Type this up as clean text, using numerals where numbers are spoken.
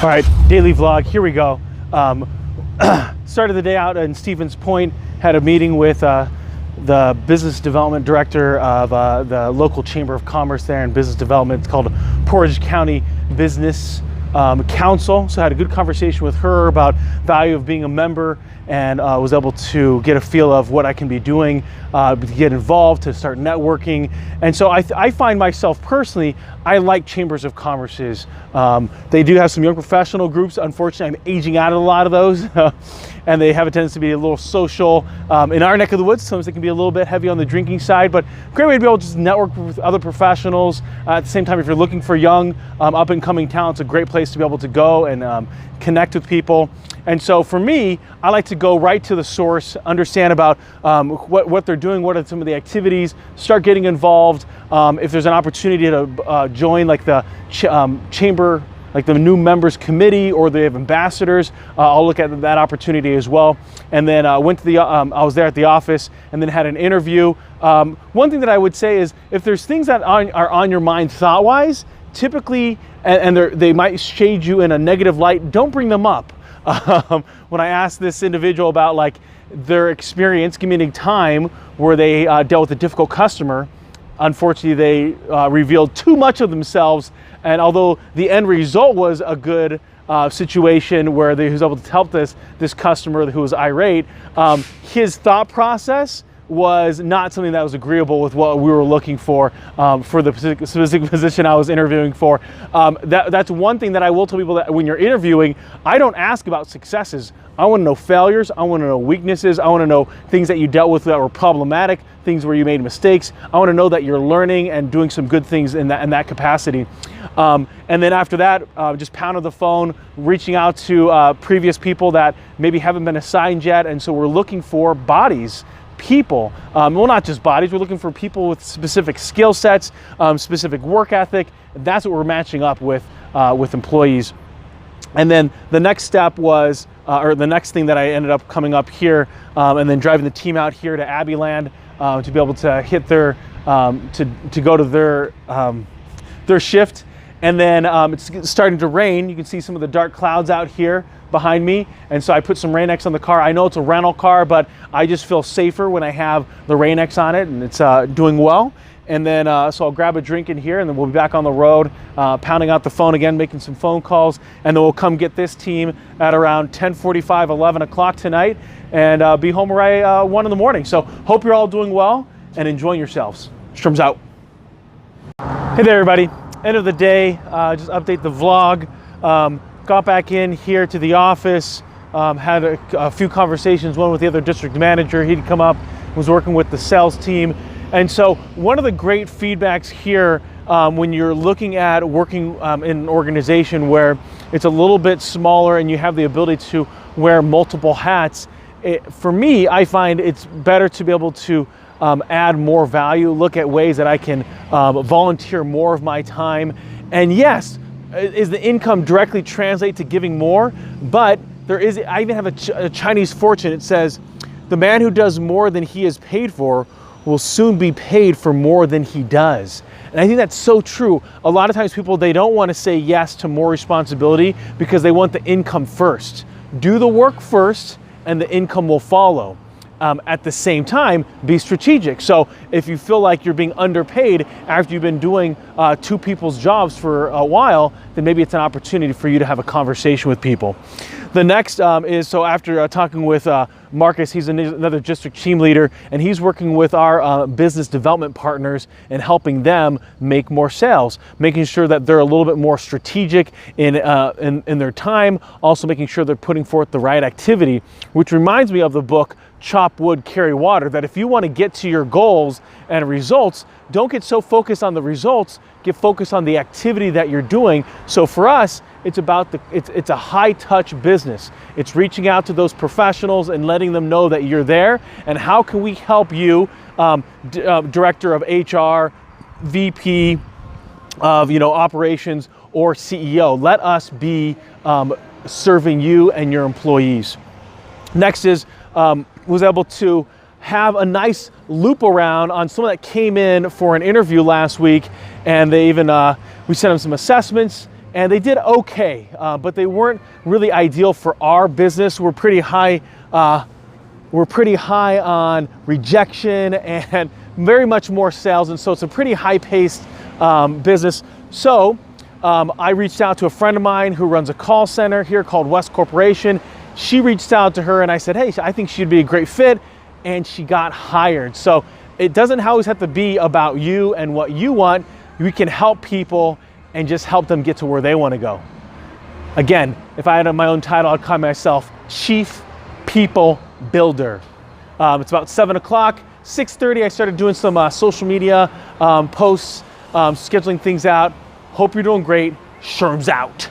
All right, daily vlog, here we go. Started the day out in Stevens Point, had a meeting with the business development director of the local Chamber of Commerce there in business development. It's called Portage County Business Council. So I had a good conversation with her about value of being a member, and was able to get a feel of what I can be doing to get involved, to start networking. And so I find myself personally, I like chambers of commerces. They do have some young professional groups. Unfortunately, I'm aging out of a lot of those. And they have a tendency to be a little social. In our neck of the woods, sometimes they can be a little bit heavy on the drinking side, but great way to be able to just network with other professionals. At the same time, if you're looking for young, up and coming talent, it's a great place to be able to go and connect with people. And so for me, I like to go right to the source, understand about what they're doing, what are some of the activities, start getting involved. If there's an opportunity to join like the chamber, like the new members committee, or they have ambassadors, I'll look at that opportunity as well. And then went to I was there at the office and then had an interview. One thing that I would say is if there's things that are on your mind thought-wise, typically, and they might shade you in a negative light, don't bring them up. When I asked this individual about like their experience, give me a time where they dealt with a difficult customer, unfortunately they revealed too much of themselves. And although the end result was a good situation where he was able to help this customer who was irate, his thought process was not something that was agreeable with what we were looking for the specific position I was interviewing for. That's one thing that I will tell people, that when you're interviewing, I don't ask about successes. I want to know failures. I want to know weaknesses. I want to know things that you dealt with that were problematic, things where you made mistakes. I want to know that you're learning and doing some good things in that capacity. And then after that, just pounded the phone, reaching out to previous people that maybe haven't been assigned yet. And so we're looking for bodies, people, well, not just bodies, we're looking for people with specific skill sets, specific work ethic. That's what we're matching up with employees. And then the next step was, or the next thing that I ended up coming up here, and then driving the team out here to Abbyland to be able to hit their, to go to their shift. And then it's starting to rain. You can see some of the dark clouds out here behind me. And so I put some Rain-X on the car. I know it's a rental car, but I just feel safer when I have the Rain-X on it, and it's doing well. And then, so I'll grab a drink in here, and then we'll be back on the road, pounding out the phone again, making some phone calls, and then we'll come get this team at around 10:45, 11 o'clock tonight, and be home right 1 in the morning. So hope you're all doing well and enjoying yourselves. Strums out. Hey there, everybody. End of the day, just update the vlog. Got back in here to the office, had a few conversations, one with the other district manager. He'd come up, was working with the sales team. And so one of the great feedbacks here, when you're looking at working in an organization where it's a little bit smaller and you have the ability to wear multiple hats, for me, I find it's better to be able to add more value, look at ways that I can volunteer more of my time. And yes, is the income directly translate to giving more? But I even have a Chinese fortune. It says, the man who does more than he is paid for will soon be paid for more than he does. And I think that's so true. A lot of times people, they don't want to say yes to more responsibility because they want the income first. Do the work first and the income will follow. At the same time, be strategic. So if you feel like you're being underpaid after you've been doing two people's jobs for a while, then maybe it's an opportunity for you to have a conversation with people. The next is, so after talking with Marcus, he's another district team leader, and he's working with our business development partners and helping them make more sales, making sure that they're a little bit more strategic in their time, also making sure they're putting forth the right activity, which reminds me of the book, Chop Wood, Carry Water, that if you want to get to your goals and results, don't get so focused on the results, get focused on the activity that you're doing. So for us, it's about it's a high touch business. It's reaching out to those professionals and letting them know that you're there, and how can we help you, director of HR, VP of operations, or CEO. Let us be serving you and your employees. Next is was able to have a nice loop around on someone that came in for an interview last week, and they even we sent them some assessments, and they did okay, but they weren't really ideal for our business. We're pretty high on rejection and very much more sales, and so it's a pretty high-paced business. So I reached out to a friend of mine who runs a call center here called West Corporation. She reached out to her and I said, hey, I think she'd be a great fit, and she got hired. So it doesn't always have to be about you and what you want. We can help people and just help them get to where they want to go. Again, if I had my own title, I'd call myself Chief People Builder. It's about 7 o'clock, 6:30, I started doing some social media posts, scheduling things out. Hope you're doing great. Sherm's out.